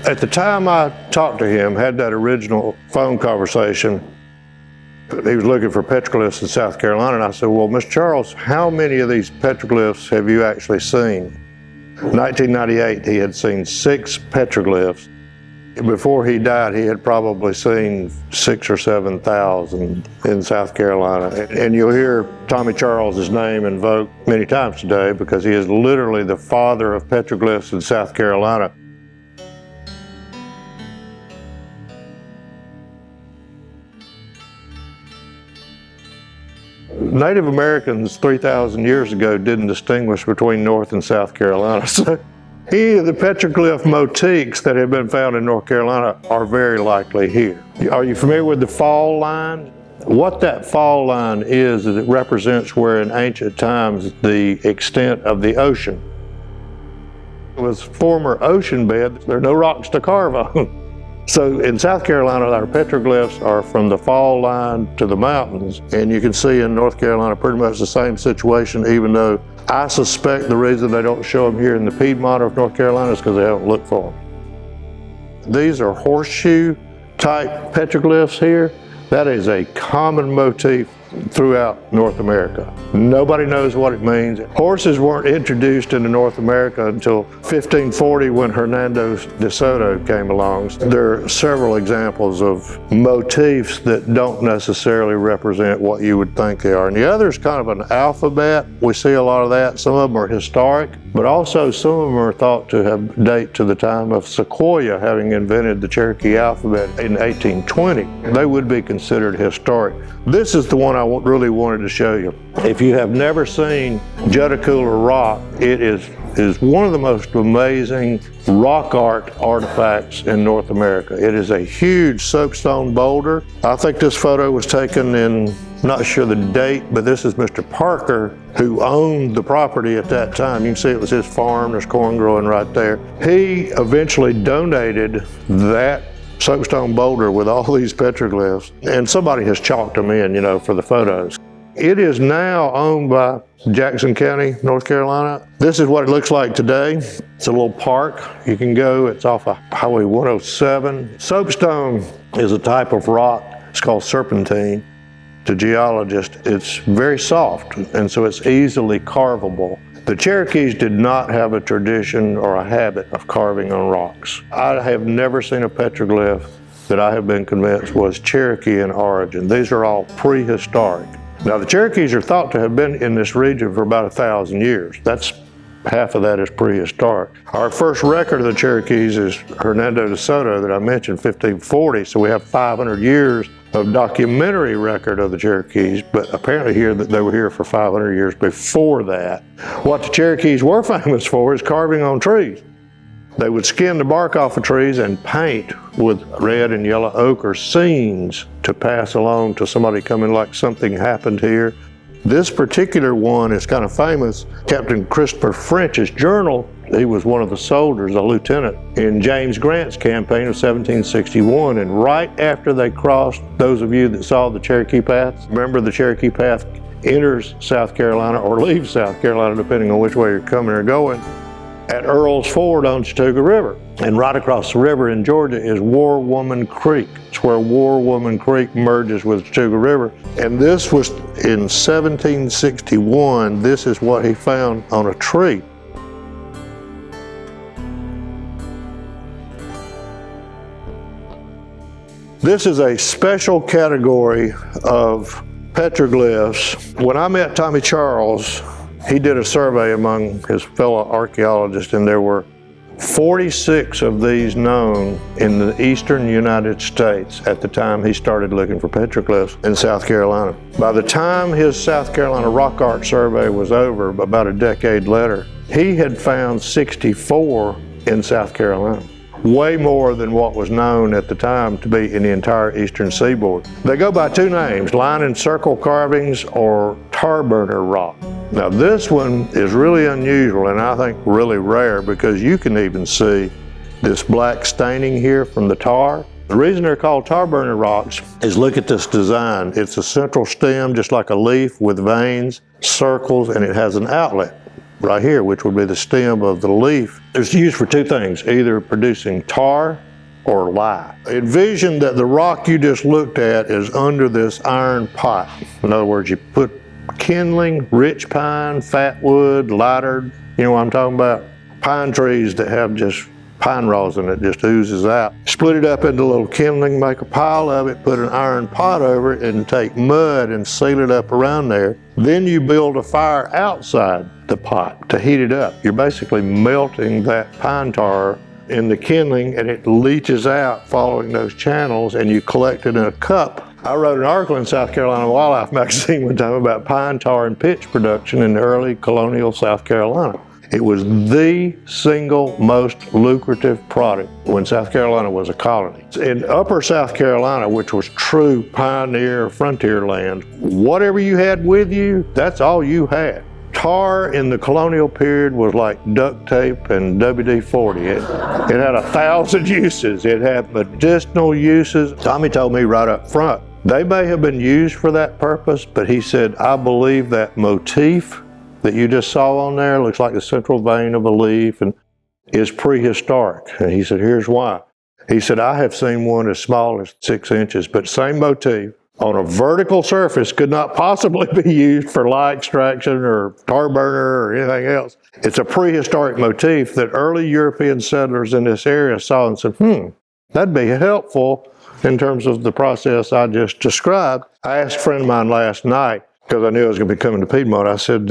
At the time I talked to him, had that original phone conversation, he was looking for petroglyphs in South Carolina, and I said, well, Mr. Charles, how many of these petroglyphs have you actually seen? In 1998, he had seen 6 petroglyphs. Before he died, he had probably seen 6,000 or 7,000 in South Carolina. And you'll hear Tommy Charles' name invoked many times today because he is literally the father of petroglyphs in South Carolina. Native Americans 3,000 years ago didn't distinguish between North and South Carolina. So any of the petroglyph motifs that have been found in North Carolina are very likely here. Are you familiar with the fall line? What that fall line is it represents where in ancient times the extent of the ocean. It was former ocean bed, there are no rocks to carve on. So in South Carolina, our petroglyphs are from the fall line to the mountains, and you can see in North Carolina pretty much the same situation, even though I suspect the reason they don't show them here in the Piedmont of North Carolina is because they haven't looked for them. These are horseshoe type petroglyphs here. That is a common motif throughout North America. Nobody knows what it means. Horses weren't introduced into North America until 1540 when Hernando de Soto came along. There are several examples of motifs that don't necessarily represent what you would think they are. And the other is kind of an alphabet. We see a lot of that. Some of them are historic, but also some of them are thought to have date to the time of Sequoyah having invented the Cherokee alphabet in 1820. They would be considered historic. This is the one I really wanted to show you. If you have never seen Judicular rock, it is one of the most amazing rock art artifacts in North America. It is a huge soapstone boulder. I think this photo was taken in, not sure the date, but this is Mr. Parker, who owned the property at that time. You can see it was his farm, there's corn growing right there. He eventually donated that soapstone boulder with all these petroglyphs, and somebody has chalked them in, for the photos. It is now owned by Jackson County, North Carolina. This is what it looks like today. It's a little park. You can go, it's off of Highway 107. Soapstone is a type of rock. It's called serpentine. To geologists, it's very soft, and so it's easily carvable. The Cherokees did not have a tradition or a habit of carving on rocks. I have never seen a petroglyph that I have been convinced was Cherokee in origin. These are all prehistoric. Now the Cherokees are thought to have been in this region for about 1,000 years. Half of that is prehistoric. Our first record of the Cherokees is Hernando de Soto that I mentioned, 1540, so we have 500 years of documentary record of the Cherokees, but apparently here that they were here for 500 years before that. What the Cherokees were famous for is carving on trees. They would skin the bark off of trees and paint with red and yellow ochre scenes to pass along to somebody coming like something happened here. This particular one is kind of famous. Captain Christopher French's journal, he was one of the soldiers, a lieutenant, in James Grant's campaign of 1761. And right after they crossed, those of you that saw the Cherokee Path, remember the Cherokee Path enters South Carolina or leaves South Carolina, depending on which way you're coming or going, at Earl's Ford on Chattooga River. And right across the river in Georgia is War Woman Creek. It's where War Woman Creek merges with Chattooga River. And this was in 1761. This is what he found on a tree. This is a special category of petroglyphs. When I met Tommy Charles, he did a survey among his fellow archaeologists, and there were 46 of these known in the eastern United States at the time he started looking for petroglyphs in South Carolina. By the time his South Carolina rock art survey was over, about a decade later, he had found 64 in South Carolina. Way more than what was known at the time to be in the entire eastern seaboard. They go by two names, line and circle carvings or tar burner rock. Now this one is really unusual and I think really rare because you can even see this black staining here from the tar. The reason they're called tar burner rocks is look at this design. It's a central stem just like a leaf with veins, circles, and it has an outlet right here, which would be the stem of the leaf. It's used for two things, either producing tar or lye. Envision that the rock you just looked at is under this iron pot. In other words, you put kindling, rich pine, fat wood, lighter, you know what I'm talking about? Pine trees that have just pine rosin that just oozes out. Split it up into little kindling, make a pile of it, put an iron pot over it, and take mud and seal it up around there. Then you build a fire outside the pot to heat it up. You're basically melting that pine tar in the kindling, and it leaches out following those channels, and you collect it in a cup. I wrote an article in South Carolina Wildlife magazine one time about pine tar and pitch production in early colonial South Carolina. It was the single most lucrative product when South Carolina was a colony. In upper South Carolina, which was true pioneer frontier land, whatever you had with you, that's all you had. Tar in the colonial period was like duct tape and WD-40. It had 1,000 uses. It had medicinal uses. Tommy told me right up front, they may have been used for that purpose, but he said, I believe that motif that you just saw on there looks like the central vein of a leaf and is prehistoric. And he said, here's why. He said, I have seen one as small as 6 inches, but same motif on a vertical surface could not possibly be used for lye extraction or tar burner or anything else. It's a prehistoric motif that early European settlers in this area saw and said, that'd be helpful in terms of the process I just described. I asked a friend of mine last night, because I knew I was going to be coming to Piedmont, I said,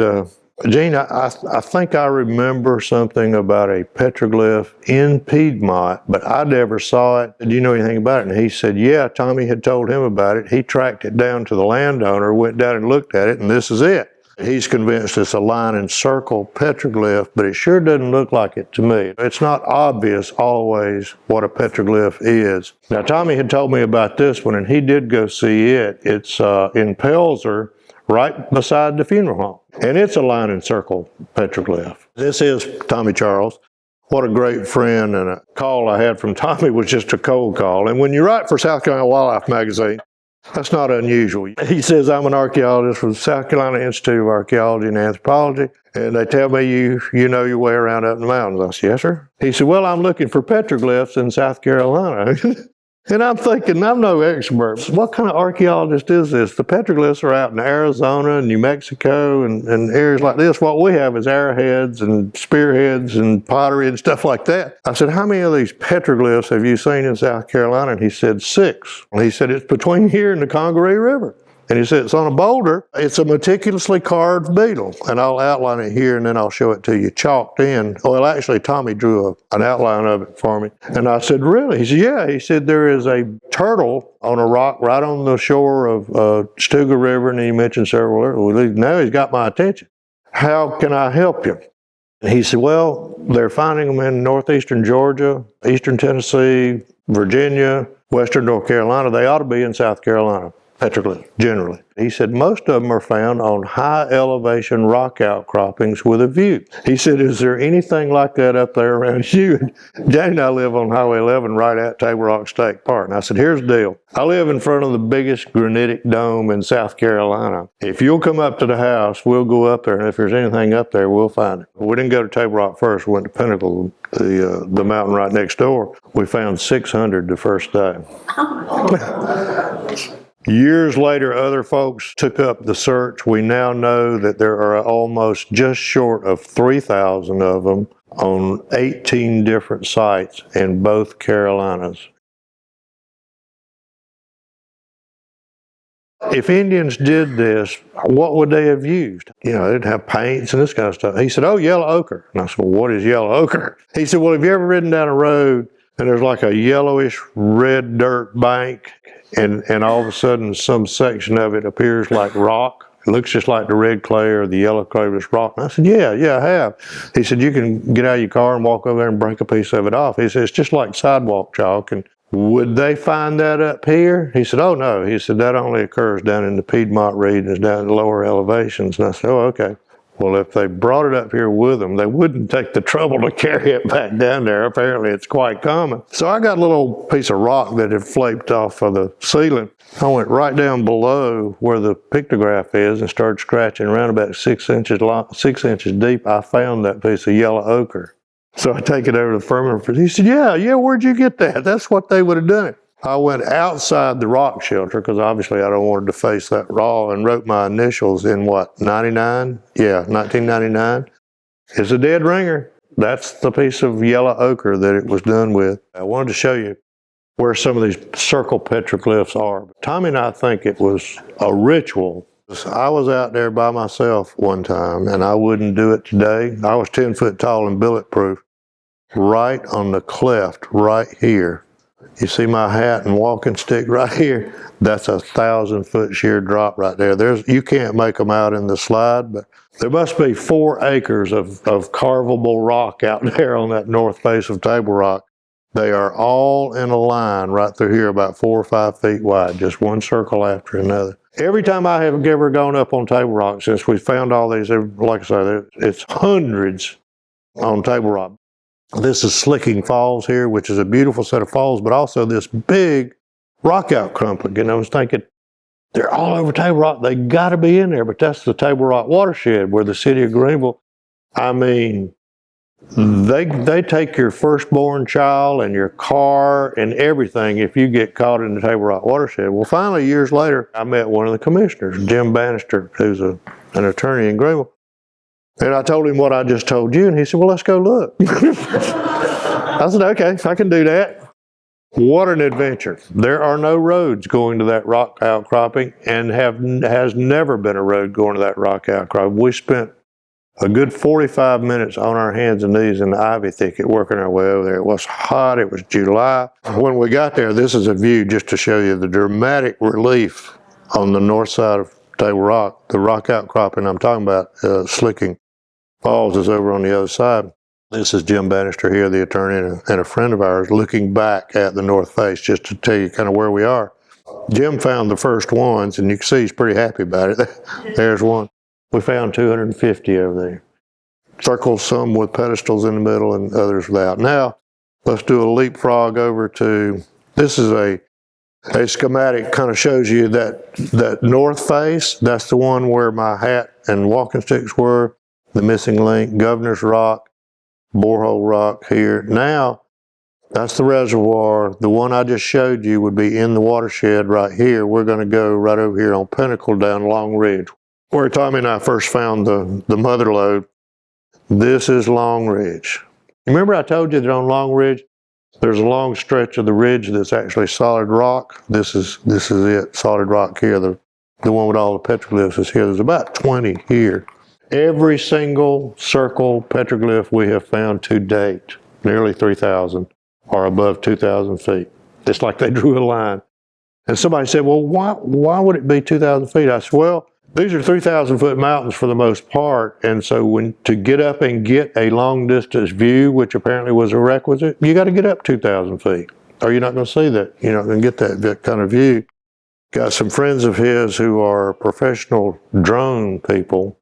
Gene, I think I remember something about a petroglyph in Piedmont, but I never saw it. Do you know anything about it? And he said, yeah, Tommy had told him about it. He tracked it down to the landowner, went down and looked at it, and this is it. He's convinced it's a line and circle petroglyph, but it sure doesn't look like it to me. It's not obvious always what a petroglyph is. Now, Tommy had told me about this one, and he did go see it. It's in Pelzer, right beside the funeral home. And it's a line and circle petroglyph. This is Tommy Charles. What a great friend, and a call I had from Tommy was just a cold call. And when you write for South Carolina Wildlife magazine, that's not unusual. He says, I'm an archaeologist with the South Carolina Institute of Archaeology and Anthropology, and they tell me you know your way around up in the mountains. I said, yes, sir. He said, well, I'm looking for petroglyphs in South Carolina. And I'm thinking, I'm no expert. What kind of archaeologist is this? The petroglyphs are out in Arizona and New Mexico and areas like this. What we have is arrowheads and spearheads and pottery and stuff like that. I said, how many of these petroglyphs have you seen in South Carolina? And he said, 6. And he said, it's between here and the Congaree River. And he said, it's on a boulder. It's a meticulously carved beetle. And I'll outline it here and then I'll show it to you chalked in. Well, actually, Tommy drew an outline of it for me. And I said, really? He said, yeah. He said, there is a turtle on a rock right on the shore of Chattooga River. And he mentioned several others. Now he's got my attention. How can I help you? And he said, well, they're finding them in northeastern Georgia, eastern Tennessee, Virginia, western North Carolina. They ought to be in South Carolina. Petroglyph, generally. He said most of them are found on high elevation rock outcroppings with a view. He said, is there anything like that up there around you? And Jane and I live on Highway 11 right at Table Rock State Park. And I said, here's the deal. I live in front of the biggest granitic dome in South Carolina. If you'll come up to the house, we'll go up there. And if there's anything up there, we'll find it. We didn't go to Table Rock first. We went to Pinnacle, the mountain right next door. We found 600 the first day. Years later, other folks took up the search. We now know that there are almost just short of 3,000 of them on 18 different sites in both Carolinas. If Indians did this, what would they have used? You know, they'd have paints and this kind of stuff. He said, oh, yellow ochre. And I said, well, what is yellow ochre? He said, well, have you ever ridden down a road and there's like a yellowish red dirt bank and all of a sudden some section of it appears like rock? It looks just like the red clay or the yellow clay was rock. And I said, yeah, I have. He said, you can get out of your car and walk over there and break a piece of it off. He said, it's just like sidewalk chalk. And would they find that up here? He said, oh no. He said, that only occurs down in the Piedmont regions, down in the lower elevations. And I said, oh, okay. Well, if they brought it up here with them, they wouldn't take the trouble to carry it back down there. Apparently, it's quite common. So I got a little piece of rock that had flaked off of the ceiling. I went right down below where the pictograph is and started scratching around about 6 inches long, 6 inches deep. I found that piece of yellow ochre. So I take it over to the firm. He said, yeah, where'd you get that? That's what they would have done it. I went outside the rock shelter because obviously I don't want to face that raw and wrote my initials in what, 99? Yeah, 1999. It's a dead ringer. That's the piece of yellow ochre that it was done with. I wanted to show you where some of these circle petroglyphs are. Tommy and I think it was a ritual. I was out there by myself one time and I wouldn't do it today. I was 10 foot tall and bulletproof. Right on the cleft right here. You see my hat and walking stick right here? That's a 1,000-foot sheer drop right there. You can't make them out in the slide, but there must be 4 acres of carvable rock out there on that north face of Table Rock. They are all in a line right through here, about 4 or 5 feet wide, just one circle after another. Every time I have ever gone up on Table Rock, since we found all these, like I say, it's hundreds on Table Rock. This is Slicking Falls here, which is a beautiful set of falls, but also this big rock outcropping. And I was thinking, they're all over Table Rock. They got to be in there, but that's the Table Rock watershed where the city of Greenville, I mean, they take your firstborn child and your car and everything if you get caught in the Table Rock watershed. Well, finally, years later, I met one of the commissioners, Jim Bannister, who's an attorney in Greenville. And I told him what I just told you, and he said, well, let's go look. I said, okay, I can do that. What an adventure. There are no roads going to that rock outcropping, and has never been a road going to that rock outcropping. We spent a good 45 minutes on our hands and knees in the ivy thicket working our way over there. It was hot. It was July. When we got there, this is a view just to show you the dramatic relief on the north side of Table Rock. The rock outcropping I'm talking about, Slicking Falls, is over on the other side. This is Jim Bannister here, the attorney, and a friend of ours, looking back at the north face just to tell you kind of where we are. Jim found the first ones, and you can see he's pretty happy about it. There's one. We found 250 over there. Circles, some with pedestals in the middle and others without. Now, let's do a leapfrog over to, this is a schematic, kind of shows you that north face. That's the one where my hat and walking sticks were. The missing link, Governor's Rock, Borehole Rock here. Now, that's the reservoir. The one I just showed you would be in the watershed right here. We're going to go right over here on Pinnacle down Long Ridge, where Tommy and I first found the mother lode. This is Long Ridge. Remember I told you that on Long Ridge, there's a long stretch of the ridge that's actually solid rock. This is it, solid rock here. The one with all the petroglyphs is here. There's about 20 here. Every single circle petroglyph we have found to date, nearly 3,000, are above 2,000 feet. It's like they drew a line. And somebody said, well, why would it be 2,000 feet? I said, well, these are 3,000-foot mountains for the most part, and so to get up and get a long-distance view, which apparently was a requisite, you got to get up 2,000 feet, or you're not going to see that. You're not going to get that kind of view. Got some friends of his who are professional drone people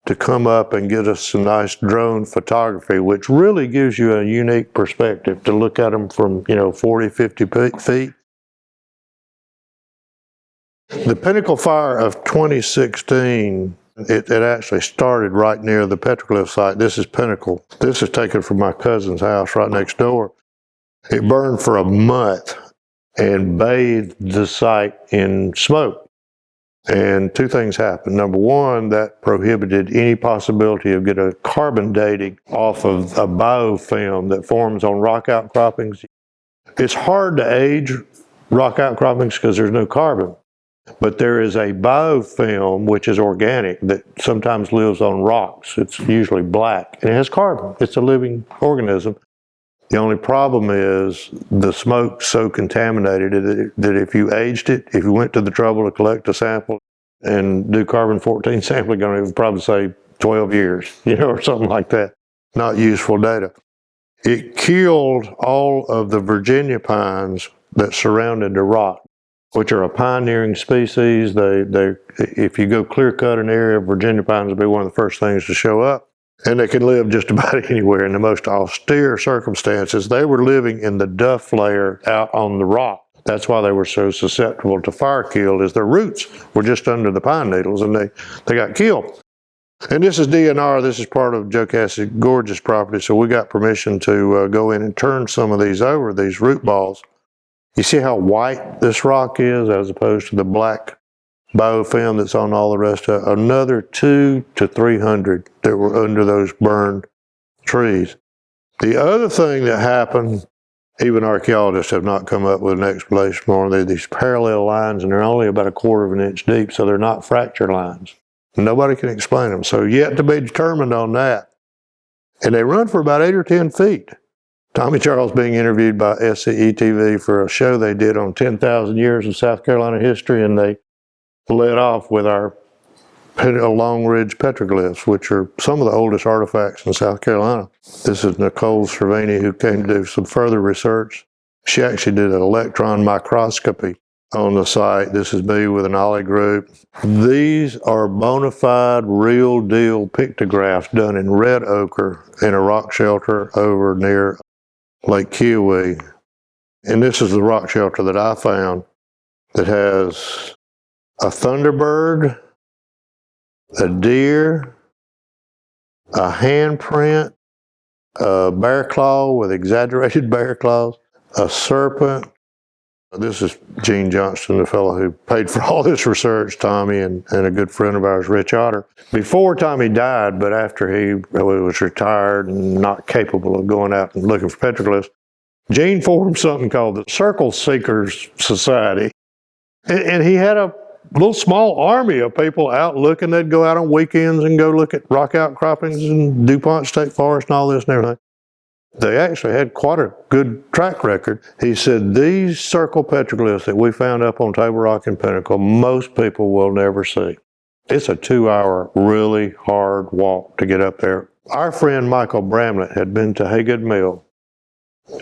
to come up and get us some nice drone photography, which really gives you a unique perspective to look at them from, 40, 50 feet. The Pinnacle Fire of 2016, it actually started right near the petroglyph site. This is Pinnacle. This is taken from my cousin's house right next door. It burned for a month and bathed the site in smoke. And 2 things happened. Number one, that prohibited any possibility of getting a carbon dating off of a biofilm that forms on rock outcroppings. It's hard to age rock outcroppings because there's no carbon. But there is a biofilm, which is organic, that sometimes lives on rocks. It's usually black, and it has carbon. It's a living organism. The only problem is the smoke's so contaminated that if you aged it, if you went to the trouble to collect a sample and do carbon-14 sampling, it would probably say 12 years, or something like that. Not useful data. It killed all of the Virginia pines that surrounded the rock. which are a pioneering species. If you go clear cut an area, Virginia pines will be one of the first things to show up. And they can live just about anywhere in the most austere circumstances. They were living in the duff layer out on the rock. That's why they were so susceptible to fire kill, is their roots were just under the pine needles and they got killed. And this is DNR. This is part of Joe Cassidy Gorge's property, so we got permission to go in and turn some of these over, these root balls. You see how white this rock is as opposed to the black biofilm that's on all the rest of it? Another 200 to 300 that were under those burned trees. The other thing that happened, even archaeologists have not come up with an explanation for. They're these parallel lines, and they're only about 1/4 of an inch deep, so they're not fracture lines. Nobody can explain them, so yet to be determined on that. And they run for about 8 or 10 feet. Tommy Charles being interviewed by SCE TV for a show they did on 10,000 years of South Carolina history, and they led off with our Long Ridge petroglyphs, which are some of the oldest artifacts in South Carolina. This is Nicole Cervini, who came to do some further research. She actually did an electron microscopy on the site. This is me with an ollie group. These are bona fide, real deal pictographs done in red ochre in a rock shelter over near Lake Kiowee. And this is the rock shelter that I found that has a thunderbird, a deer, a handprint, a bear claw with exaggerated bear claws, a serpent. This is Gene Johnston, the fellow who paid for all this research, Tommy, and a good friend of ours, Rich Otter. Before Tommy died, but after he was retired and not capable of going out and looking for petroglyphs, Gene formed something called the Circle Seekers Society. And he had a little small army of people out looking. They'd go out on weekends and go look at rock outcroppings and DuPont State Forest and all this and everything. They actually had quite a good track record. He said, these circle petroglyphs that we found up on Table Rock and Pinnacle, most people will never see. It's a 2-hour, really hard walk to get up there. Our friend Michael Bramlett had been to Haygood Mill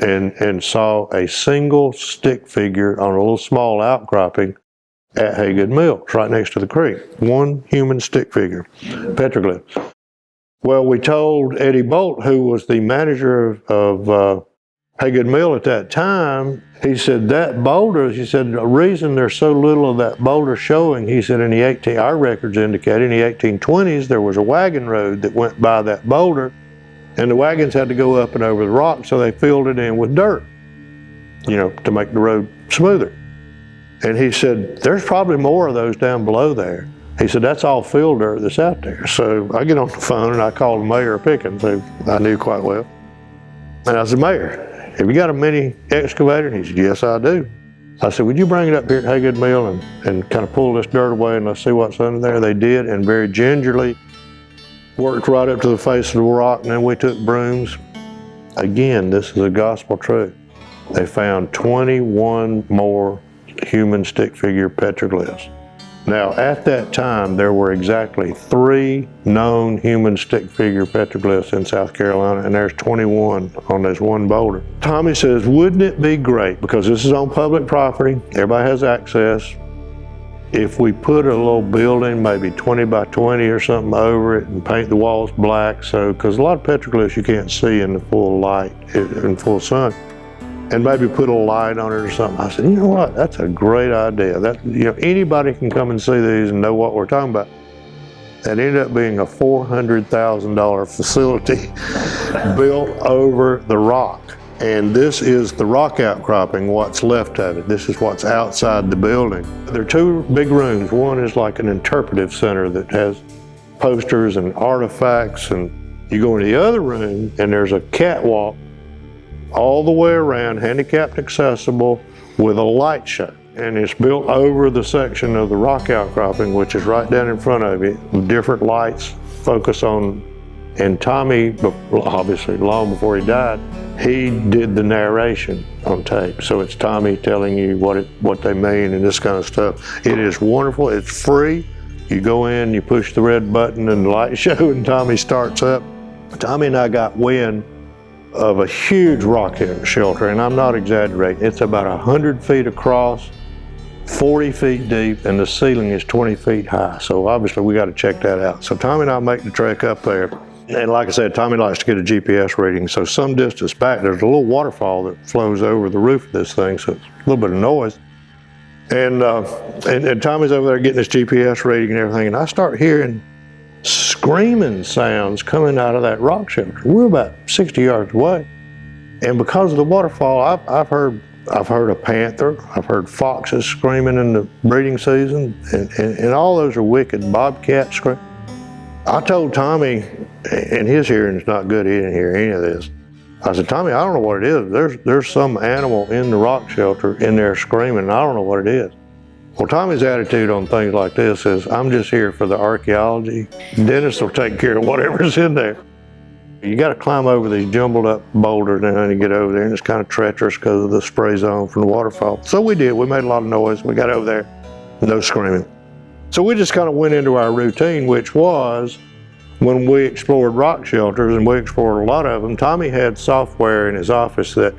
and saw a single stick figure on a little small outcropping at Haygood Mill. It's right next to the creek. One human stick figure, petroglyph. Well, we told Eddie Bolt, who was the manager of Haygood Mill at that time, he said that boulder, he said the reason there's so little of that boulder showing, he said our records indicated in the 1820s there was a wagon road that went by that boulder, and the wagons had to go up and over the rock, so they filled it in with dirt, to make the road smoother. And he said, there's probably more of those down below there. He said, that's all field dirt that's out there. So I get on the phone and I called Mayor Pickens, who I knew quite well. And I said, Mayor, have you got a mini excavator? And he said, yes, I do. I said, would you bring it up here at Haygood Mill and kind of pull this dirt away and let's see what's under there? They did, and very gingerly worked right up to the face of the rock, and then we took brooms. Again, this is a gospel truth. They found 21 more human stick figure petroglyphs. Now, at that time, there were exactly 3 known human stick figure petroglyphs in South Carolina, and there's 21 on this one boulder. Tommy says, wouldn't it be great, because this is on public property, everybody has access, if we put a little building, maybe 20 by 20 or something over it, and paint the walls black, because a lot of petroglyphs you can't see in the full light, in full sun, and maybe put a light on it or something. I said, you know what, that's a great idea. Anybody can come and see these and know what we're talking about. That ended up being a $400,000 facility built over the rock. And this is the rock outcropping, what's left of it. This is what's outside the building. There are 2 big rooms. One is like an interpretive center that has posters and artifacts, and you go into the other room and there's a catwalk all the way around, handicapped accessible, with a light show. And it's built over the section of the rock outcropping, which is right down in front of it. Different lights focus on, and Tommy, obviously long before he died, he did the narration on tape. So it's Tommy telling you what they mean and this kind of stuff. It is wonderful, it's free. You go in, you push the red button and the light show, and Tommy starts up. Tommy and I got wind of a huge rock shelter, and I'm not exaggerating. It's about 100 feet across 40 feet deep, and the ceiling is 20 feet high. So obviously we got to check that out. So Tommy and I make the trek up there. And like I said, Tommy likes to get a GPS reading. So some distance back, there's a little waterfall that flows over the roof of this thing. So it's a little bit of noise. And Tommy's over there getting his GPS reading and everything. And I start hearing screaming sounds coming out of that rock shelter. We're about 60 yards away. And because of the waterfall, I've heard a panther, I've heard foxes screaming in the breeding season, and all those are wicked. Bobcat scream. I told Tommy, and his hearing's not good, he didn't hear any of this. I said, Tommy, I don't know what it is. There's some animal in the rock shelter in there screaming, and I don't know what it is. Well, Tommy's attitude on things like this is, I'm just here for the archaeology. Dennis will take care of whatever's in there. You got to climb over these jumbled up boulders and then you get over there, and it's kind of treacherous because of the spray zone from the waterfall. So we did. We made a lot of noise. We got over there, no screaming. So we just kind of went into our routine, which was when we explored rock shelters, and we explored a lot of them, Tommy had software in his office that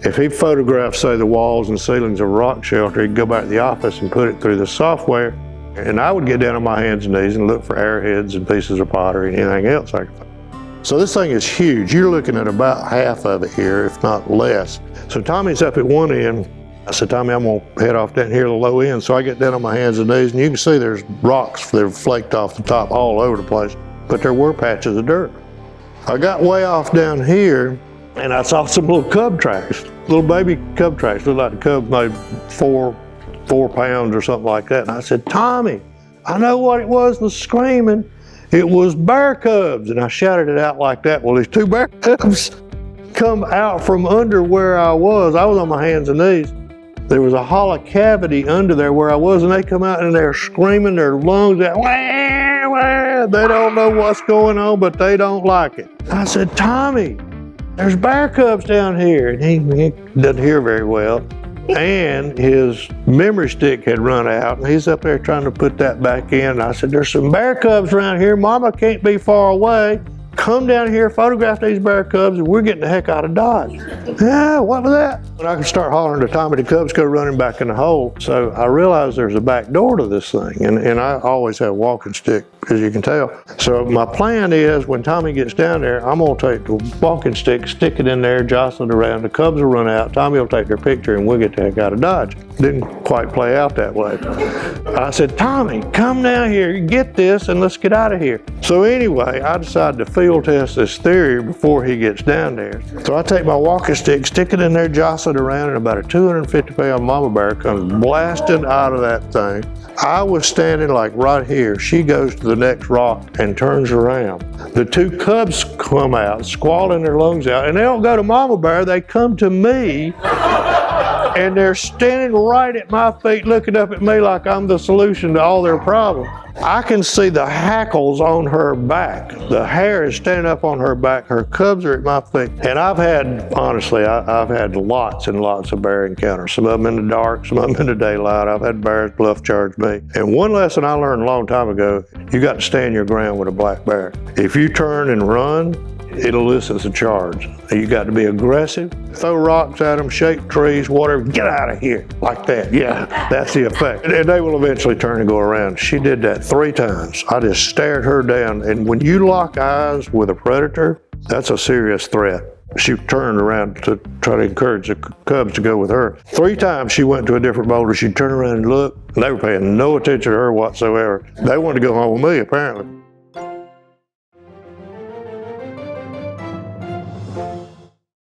if he photographed, say, the walls and ceilings of a rock shelter, he'd go back to the office and put it through the software, and I would get down on my hands and knees and look for arrowheads and pieces of pottery and anything else I could find. So this thing is huge. You're looking at about half of it here, if not less. So Tommy's up at one end. I said, Tommy, I'm gonna head off down here to the low end. So I get down on my hands and knees, and you can see there's rocks that are flaked off the top all over the place, but there were patches of dirt. I got way off down here, and I saw some little cub tracks, little baby cub tracks. Looked like the cub made four pounds or something like that. And I said, Tommy, I know what it was screaming. It was bear cubs. And I shouted it out like that. Well, these two bear cubs come out from under where I was. I was on my hands and knees. There was a hollow cavity under there where I was, and they come out and they're screaming their lungs out. Wah, wah. They don't know what's going on, but they don't like it. I said, Tommy, there's bear cubs down here. And he doesn't hear very well. And his memory stick had run out, and he's up there trying to put that back in. And I said, there's some bear cubs around here. Mama can't be far away. Come down here, photograph these bear cubs, and we're getting the heck out of Dodge. Yeah, what was that? And I could start hollering to Tommy, the cubs go running back in the hole. So I realized there's a back door to this thing, and I always have a walking stick, as you can tell. So my plan is, when Tommy gets down there, I'm gonna take the walking stick, stick it in there, jostle it around, the cubs will run out, Tommy will take their picture, and we'll get the heck out of Dodge. Didn't quite play out that way. I said, Tommy, come down here, get this, and let's get out of here. So anyway, I decided to field test this theory before he gets down there. So I take my walking stick, stick it in there, jostle it around, and about a 250-pound mama bear comes blasting out of that thing. I was standing like right here. She goes to the next rock and turns around. The two cubs come out, squalling their lungs out, and they don't go to mama bear, they come to me, and they're standing right at my feet looking up at me like I'm the solution to all their problems. I can see the hackles on her back. The hair is standing up on her back. Her cubs are at my feet. And I've had lots and lots of bear encounters. Some of them in the dark, some of them in the daylight. I've had bears bluff charge me. And one lesson I learned a long time ago, you got to stand your ground with a black bear. If you turn and run, it elicits a charge. You got to be aggressive, throw rocks at them, shake trees, whatever, get out of here, like that. Yeah, that's the effect. And they will eventually turn and go around. She did that 3 times. I just stared her down. And when you lock eyes with a predator, that's a serious threat. She turned around to try to encourage the cubs to go with her. 3 times she went to a different boulder. She'd turn around and look, and they were paying no attention to her whatsoever. They wanted to go home with me, apparently.